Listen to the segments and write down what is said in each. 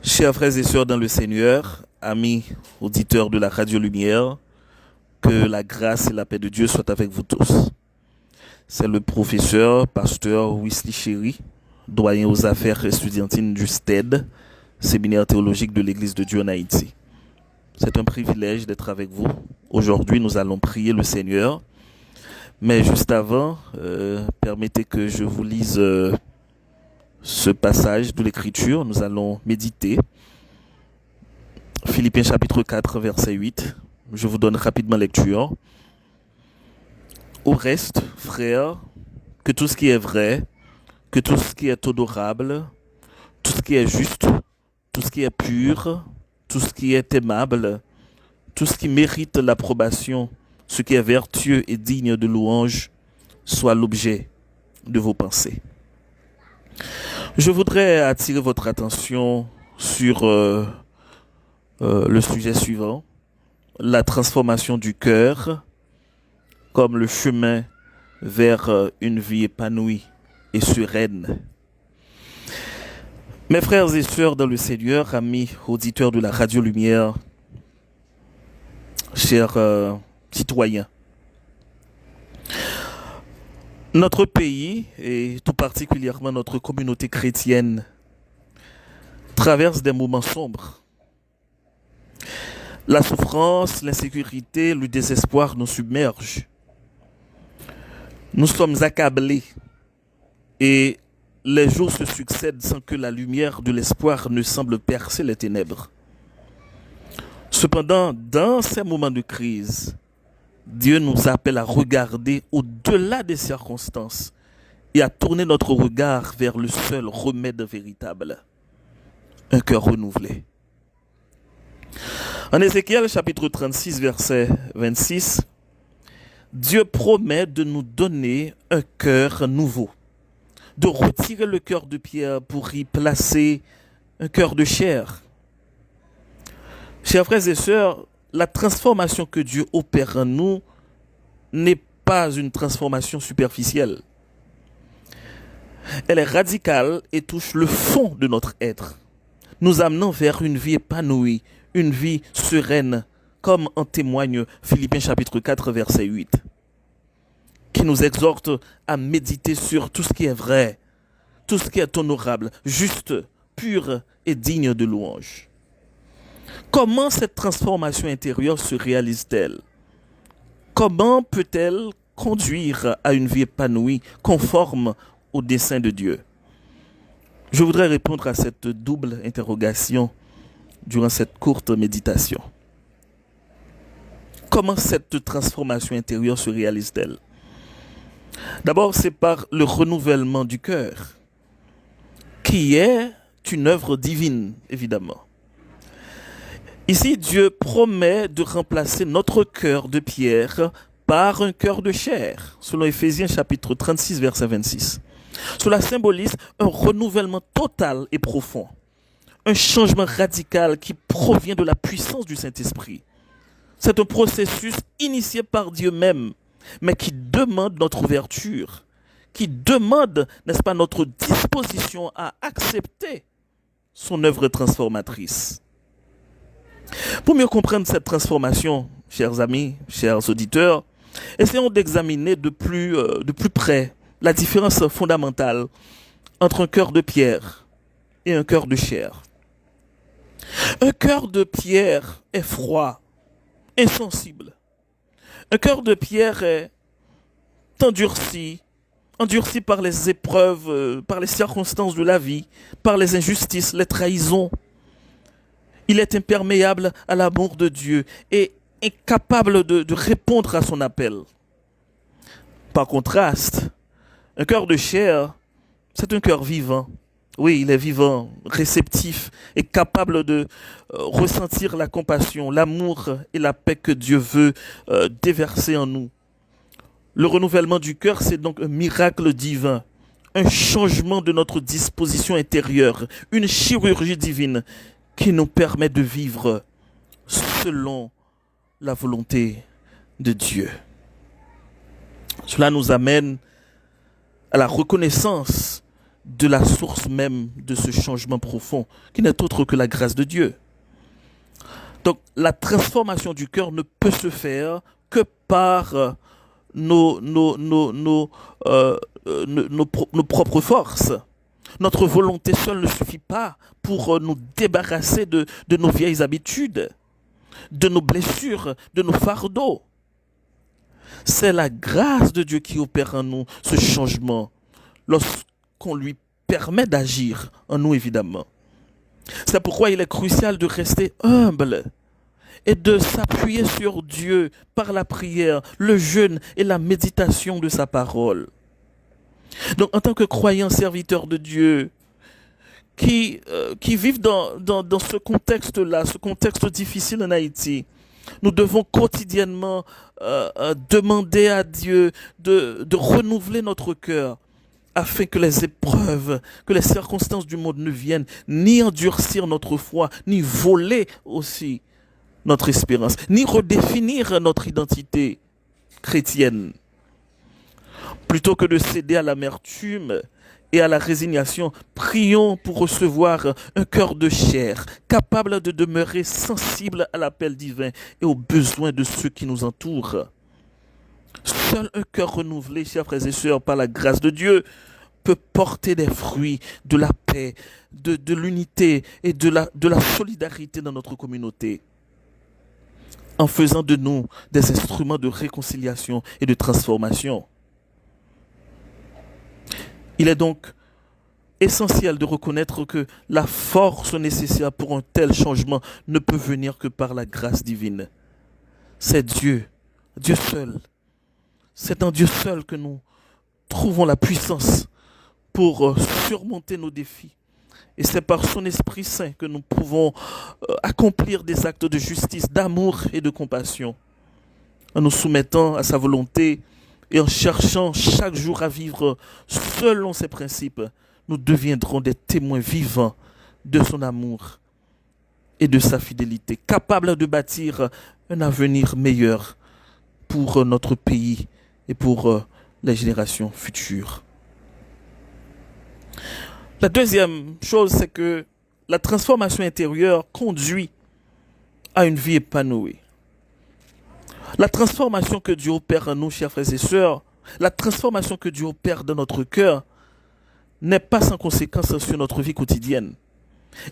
Chers frères et sœurs dans le Seigneur, amis auditeurs de la Radio Lumière, que la grâce et la paix de Dieu soient avec vous tous. C'est le professeur, pasteur Wesley Chéry, doyen aux affaires estudiantines du STED, séminaire théologique de l'Église de Dieu en Haïti. C'est un privilège d'être avec vous. Aujourd'hui, nous allons prier le Seigneur. Mais juste avant, permettez que je vous lise ce passage de l'Écriture. Nous allons méditer. Philippiens chapitre 4, verset 8. Je vous donne rapidement lecture. Au reste, frères, que tout ce qui est vrai, que tout ce qui est honorable, tout ce qui est juste, tout ce qui est pur, tout ce qui est aimable, tout ce qui mérite l'approbation, ce qui est vertueux et digne de louange, soit l'objet de vos pensées. Je voudrais attirer votre attention sur le sujet suivant, la transformation du cœur comme le chemin vers une vie épanouie et sereine. Mes frères et sœurs dans le Seigneur, amis auditeurs de la Radio Lumière, chers citoyens, notre pays et tout particulièrement notre communauté chrétienne traverse des moments sombres. La souffrance, l'insécurité, le désespoir nous submergent. Nous sommes accablés et les jours se succèdent sans que la lumière de l'espoir ne semble percer les ténèbres. Cependant, dans ces moments de crise, Dieu nous appelle à regarder au-delà des circonstances et à tourner notre regard vers le seul remède véritable, un cœur renouvelé. En Ézéchiel chapitre 36, verset 26, Dieu promet de nous donner un cœur nouveau, de retirer le cœur de pierre pour y placer un cœur de chair. Chers frères et sœurs, la transformation que Dieu opère en nous n'est pas une transformation superficielle. Elle est radicale et touche le fond de notre être, nous amenant vers une vie épanouie, une vie sereine, comme en témoigne Philippiens chapitre 4, verset 8, qui nous exhorte à méditer sur tout ce qui est vrai, tout ce qui est honorable, juste, pur et digne de louange. Comment cette transformation intérieure se réalise-t-elle? Comment peut-elle conduire à une vie épanouie, conforme au dessein de Dieu? Je voudrais répondre à cette double interrogation durant cette courte méditation. Comment cette transformation intérieure se réalise-t-elle? D'abord, c'est par le renouvellement du cœur, qui est une œuvre divine, évidemment. Ici, Dieu promet de remplacer notre cœur de pierre par un cœur de chair, selon Éphésiens chapitre 36, verset 26. Cela symbolise un renouvellement total et profond, un changement radical qui provient de la puissance du Saint-Esprit. C'est un processus initié par Dieu même, mais qui demande notre ouverture, qui demande, n'est-ce pas, notre disposition à accepter son œuvre transformatrice. Pour mieux comprendre cette transformation, chers amis, chers auditeurs, essayons d'examiner de plus près la différence fondamentale entre un cœur de pierre et un cœur de chair. Un cœur de pierre est froid, insensible. Un cœur de pierre est endurci par les épreuves, par les circonstances de la vie, par les injustices, les trahisons. Il est imperméable à l'amour de Dieu et incapable de répondre à son appel. Par contraste, un cœur de chair, c'est un cœur vivant. Oui, il est vivant, réceptif et capable de ressentir la compassion, l'amour et la paix que Dieu veut déverser en nous. Le renouvellement du cœur, c'est donc un miracle divin, un changement de notre disposition intérieure, une chirurgie divine qui nous permet de vivre selon la volonté de Dieu. Cela nous amène à la reconnaissance de la source même de ce changement profond, qui n'est autre que la grâce de Dieu. Donc la transformation du cœur ne peut se faire que par nos propres forces. Notre volonté seule ne suffit pas pour nous débarrasser de nos vieilles habitudes, de nos blessures, de nos fardeaux. C'est la grâce de Dieu qui opère en nous ce changement lorsqu'on lui permet d'agir en nous, évidemment. C'est pourquoi il est crucial de rester humble et de s'appuyer sur Dieu par la prière, le jeûne et la méditation de sa parole. Donc, en tant que croyants serviteurs de Dieu, qui vivent dans ce contexte-là, ce contexte difficile en Haïti, nous devons quotidiennement demander à Dieu de renouveler notre cœur afin que les épreuves, que les circonstances du monde ne viennent ni endurcir notre foi, ni voler aussi notre espérance, ni redéfinir notre identité chrétienne. Plutôt que de céder à l'amertume et à la résignation, prions pour recevoir un cœur de chair, capable de demeurer sensible à l'appel divin et aux besoins de ceux qui nous entourent. Seul un cœur renouvelé, chers frères et sœurs, par la grâce de Dieu, peut porter des fruits de la paix, de l'unité et de la solidarité dans notre communauté, en faisant de nous des instruments de réconciliation et de transformation. Il est donc essentiel de reconnaître que la force nécessaire pour un tel changement ne peut venir que par la grâce divine. C'est Dieu, Dieu seul. C'est en Dieu seul que nous trouvons la puissance pour surmonter nos défis. Et c'est par son Esprit Saint que nous pouvons accomplir des actes de justice, d'amour et de compassion, en nous soumettant à sa volonté et en cherchant chaque jour à vivre selon ses principes. Nous deviendrons des témoins vivants de son amour et de sa fidélité, capables de bâtir un avenir meilleur pour notre pays et pour les générations futures. La deuxième chose, c'est que la transformation intérieure conduit à une vie épanouie. La transformation que Dieu opère en nous, chers frères et sœurs, la transformation que Dieu opère dans notre cœur n'est pas sans conséquence sur notre vie quotidienne.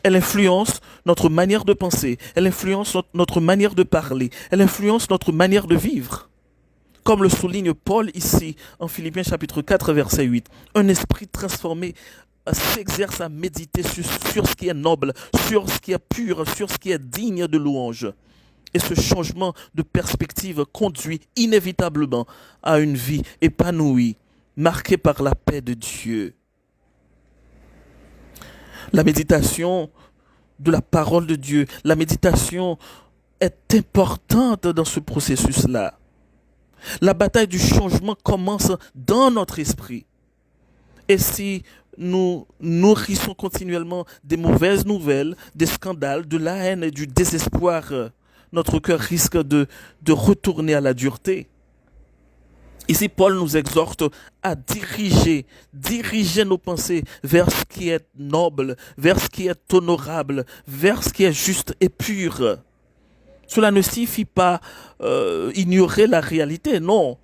Elle influence notre manière de penser, elle influence notre manière de parler, elle influence notre manière de vivre. Comme le souligne Paul ici en Philippiens chapitre 4 verset 8, un esprit transformé s'exerce à méditer sur ce qui est noble, sur ce qui est pur, sur ce qui est digne de louange. Et ce changement de perspective conduit inévitablement à une vie épanouie, marquée par la paix de Dieu. La méditation de la parole de Dieu, la méditation est importante dans ce processus-là. La bataille du changement commence dans notre esprit. Et si nous nourrissons continuellement des mauvaises nouvelles, des scandales, de la haine et du désespoir, notre cœur risque de retourner à la dureté. Ici, Paul nous exhorte à diriger nos pensées vers ce qui est noble, vers ce qui est honorable, vers ce qui est juste et pur. Cela ne signifie pas ignorer la réalité, non,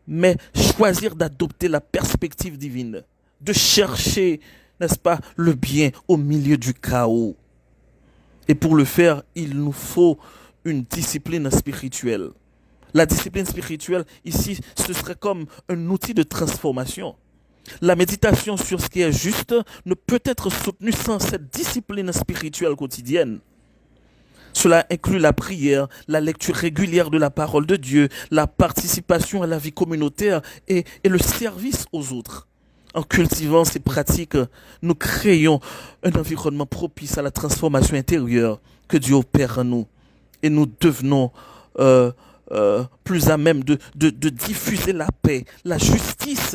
mais choisir d'adopter la perspective divine, de chercher, n'est-ce pas, le bien au milieu du chaos. Et pour le faire, il nous faut une discipline spirituelle. La discipline spirituelle, ici, ce serait comme un outil de transformation. La méditation sur ce qui est juste ne peut être soutenue sans cette discipline spirituelle quotidienne. Cela inclut la prière, la lecture régulière de la parole de Dieu, la participation à la vie communautaire et le service aux autres. En cultivant ces pratiques, nous créons un environnement propice à la transformation intérieure que Dieu opère en nous. Et nous devenons plus à même de diffuser la paix, la justice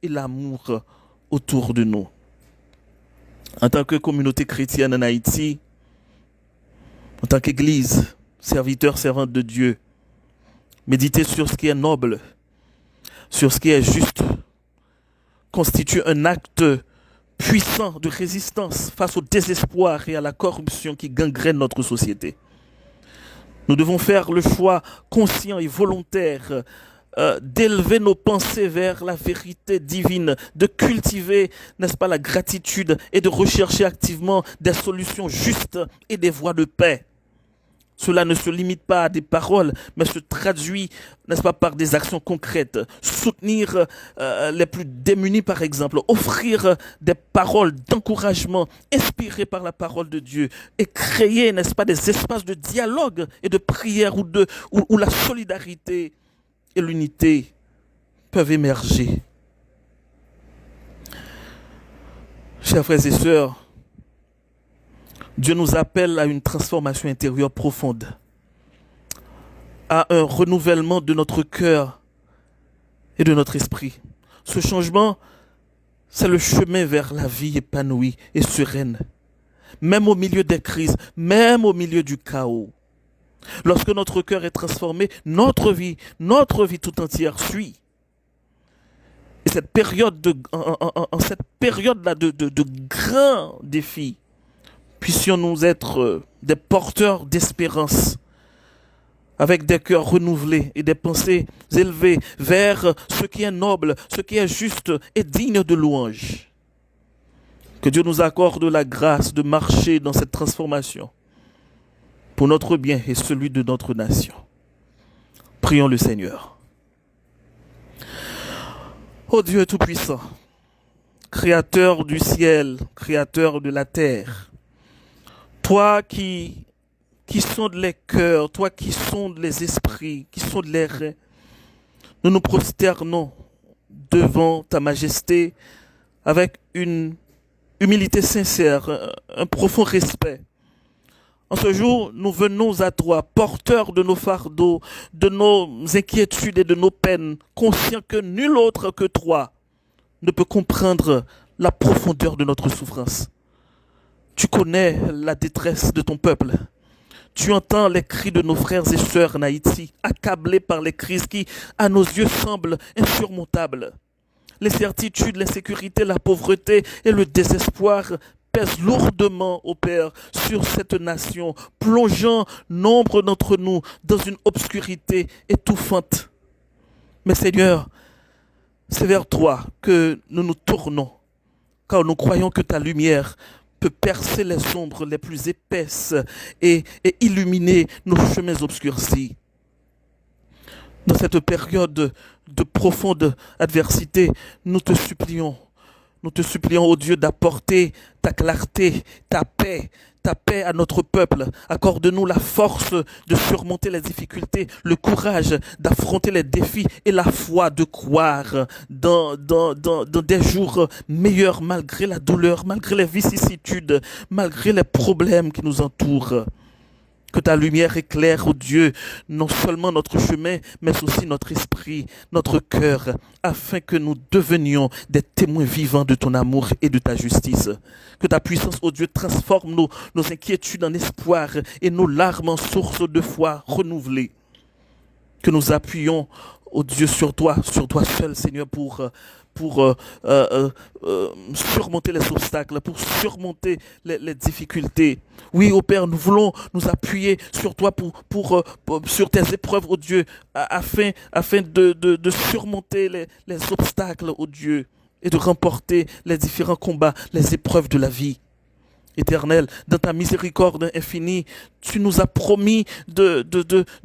et l'amour autour de nous. En tant que communauté chrétienne en Haïti, en tant qu'Église, serviteur, servante de Dieu, méditer sur ce qui est noble, sur ce qui est juste, constitue un acte puissant de résistance face au désespoir et à la corruption qui gangrènent notre société. Nous devons faire le choix conscient et volontaire d'élever nos pensées vers la vérité divine, de cultiver, n'est-ce pas, la gratitude et de rechercher activement des solutions justes et des voies de paix. Cela ne se limite pas à des paroles, mais se traduit, n'est-ce pas, par des actions concrètes. Soutenir les plus démunis, par exemple. Offrir des paroles d'encouragement inspirées par la parole de Dieu. Et créer, n'est-ce pas, des espaces de dialogue et de prière où la solidarité et l'unité peuvent émerger. Chers frères et sœurs, Dieu nous appelle à une transformation intérieure profonde, à un renouvellement de notre cœur et de notre esprit. Ce changement, c'est le chemin vers la vie épanouie et sereine, même au milieu des crises, même au milieu du chaos. Lorsque notre cœur est transformé, notre vie tout entière suit. Et cette période cette période-là de grands défis, puissions-nous être des porteurs d'espérance, avec des cœurs renouvelés et des pensées élevées vers ce qui est noble, ce qui est juste et digne de louange. Que Dieu nous accorde la grâce de marcher dans cette transformation pour notre bien et celui de notre nation. Prions le Seigneur. Ô Dieu Tout-Puissant, Créateur du ciel, Créateur de la terre, toi qui sondes les cœurs, toi qui sondes les esprits, qui sondes les reins, nous nous prosternons devant ta majesté avec une humilité sincère, un profond respect. En ce jour, nous venons à toi, porteurs de nos fardeaux, de nos inquiétudes et de nos peines, conscients que nul autre que toi ne peut comprendre la profondeur de notre souffrance. Tu connais la détresse de ton peuple. Tu entends les cris de nos frères et sœurs en Haïti, accablés par les crises qui, à nos yeux, semblent insurmontables. Les certitudes, l'insécurité, la pauvreté et le désespoir pèsent lourdement, ô Père, sur cette nation, plongeant nombre d'entre nous dans une obscurité étouffante. Mais Seigneur, c'est vers toi que nous nous tournons, car nous croyons que ta lumière peut percer les ombres les plus épaisses et illuminer nos chemins obscurcis. Dans cette période de profonde adversité, nous te supplions, ô Dieu, d'apporter ta clarté, ta paix à notre peuple. Accorde-nous la force de surmonter les difficultés, le courage d'affronter les défis et la foi de croire dans des jours meilleurs malgré la douleur, malgré les vicissitudes, malgré les problèmes qui nous entourent. Que ta lumière éclaire, ô Dieu, non seulement notre chemin, mais aussi notre esprit, notre cœur, afin que nous devenions des témoins vivants de ton amour et de ta justice. Que ta puissance, ô Dieu, transforme nos inquiétudes en espoir et nos larmes en source de foi renouvelée. Que nous appuyons, ô Dieu, sur toi seul, Seigneur, pour surmonter les obstacles, pour surmonter les difficultés. Oui, ô Père, nous voulons nous appuyer sur toi sur tes épreuves, ô Dieu, afin de surmonter les obstacles, ô Dieu, et de remporter les différents combats, les épreuves de la vie. Éternel, dans ta miséricorde infinie, tu nous as promis de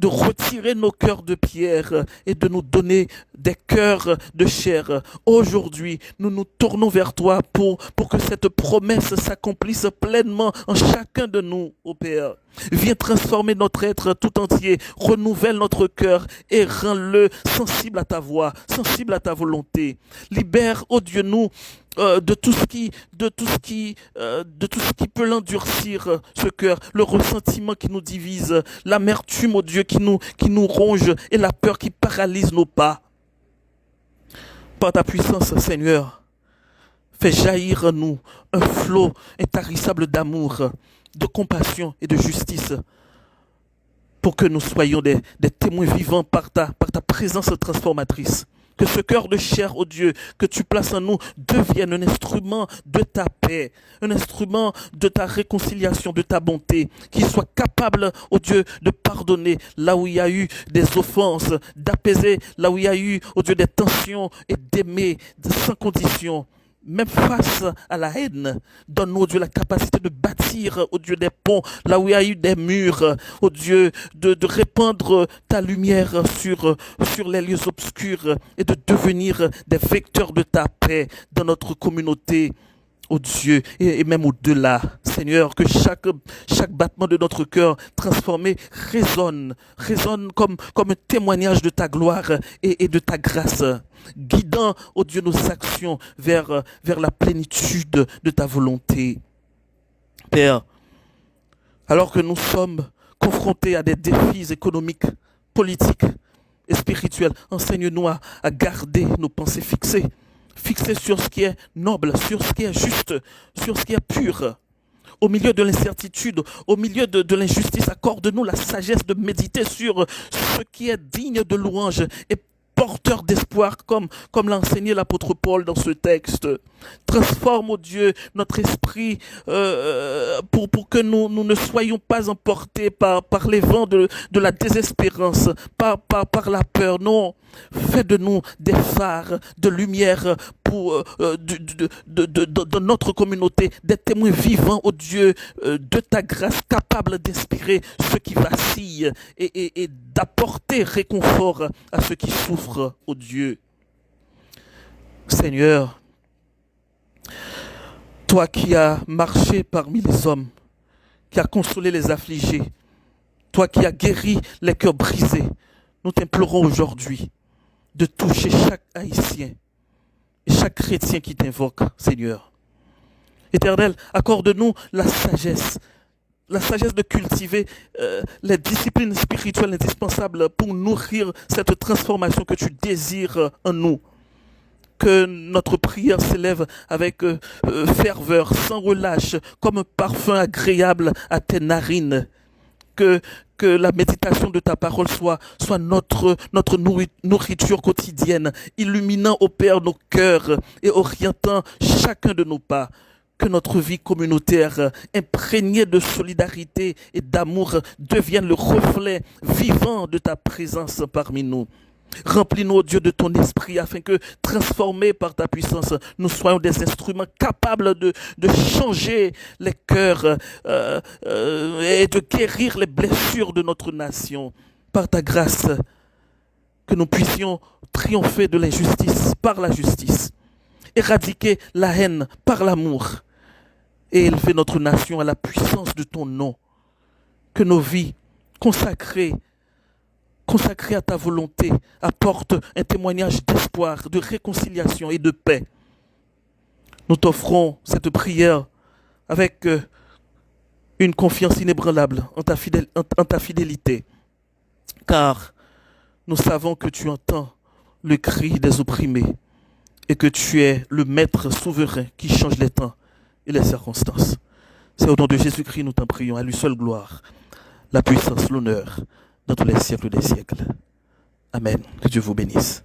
retirer nos cœurs de pierre et de nous donner des cœurs de chair. Aujourd'hui, nous nous tournons vers toi pour que cette promesse s'accomplisse pleinement en chacun de nous, ô Père. Viens transformer notre être tout entier, renouvelle notre cœur et rends-le sensible à ta voix, sensible à ta volonté. Libère, ô Dieu, nous de tout ce qui peut l'endurcir, ce cœur, le ressentiment qui nous divise, l'amertume, ô Dieu, qui nous ronge et la peur qui paralyse nos pas. Par ta puissance, Seigneur, fais jaillir en nous un flot intarissable d'amour, de compassion et de justice, pour que nous soyons des témoins vivants par ta présence transformatrice. Que ce cœur de chair, oh Dieu, que tu places en nous, devienne un instrument de ta paix, un instrument de ta réconciliation, de ta bonté, qui soit capable, oh Dieu, de pardonner là où il y a eu des offenses, d'apaiser là où il y a eu, oh Dieu, des tensions et d'aimer sans condition. Même face à la haine, donne-nous, oh Dieu, la capacité de bâtir, oh Dieu, des ponts, là où il y a eu des murs, oh Dieu, de répandre ta lumière sur les lieux obscurs et de devenir des vecteurs de ta paix dans notre communauté. Oh Dieu, et même au-delà, Seigneur, que chaque battement de notre cœur transformé résonne comme un témoignage de ta gloire et de ta grâce, guidant, oh Dieu, nos actions vers la plénitude de ta volonté. Père, alors que nous sommes confrontés à des défis économiques, politiques et spirituels, enseigne-nous à garder nos pensées fixées sur ce qui est noble, sur ce qui est juste, sur ce qui est pur. Au milieu de l'incertitude, au milieu de l'injustice, accorde-nous la sagesse de méditer sur ce qui est digne de louange et porteur d'espoir, comme l'a enseigné l'apôtre Paul dans ce texte. Transforme, oh Dieu, notre esprit pour que nous ne soyons pas emportés par les vents de la désespérance, par la peur. Non, fais de nous des phares de lumière de notre communauté, des témoins vivants, oh Dieu, de ta grâce, capables d'inspirer ceux qui vacillent et d'apporter réconfort à ceux qui souffrent, oh Dieu. Seigneur, toi qui as marché parmi les hommes, qui as consolé les affligés, toi qui as guéri les cœurs brisés, nous t'implorons aujourd'hui de toucher chaque Haïtien et chaque chrétien qui t'invoque, Seigneur. Éternel, accorde-nous la sagesse de cultiver les disciplines spirituelles indispensables pour nourrir cette transformation que tu désires en nous. Que notre prière s'élève avec ferveur, sans relâche, comme un parfum agréable à tes narines. Que la méditation de ta parole soit notre nourriture quotidienne, illuminant, ô Père, nos cœurs et orientant chacun de nos pas. Que notre vie communautaire, imprégnée de solidarité et d'amour, devienne le reflet vivant de ta présence parmi nous. Remplis-nous, oh Dieu, de ton esprit afin que, transformés par ta puissance, nous soyons des instruments capables de changer les cœurs et de guérir les blessures de notre nation. Par ta grâce, que nous puissions triompher de l'injustice par la justice, éradiquer la haine par l'amour et élever notre nation à la puissance de ton nom. Que nos vies consacrées à ta volonté, apporte un témoignage d'espoir, de réconciliation et de paix. Nous t'offrons cette prière avec une confiance inébranlable en ta fidélité, car nous savons que tu entends le cri des opprimés et que tu es le maître souverain qui change les temps et les circonstances. C'est au nom de Jésus-Christ nous t'en prions, à lui seule gloire, la puissance, l'honneur, dans tous les siècles des siècles. Amen. Que Dieu vous bénisse.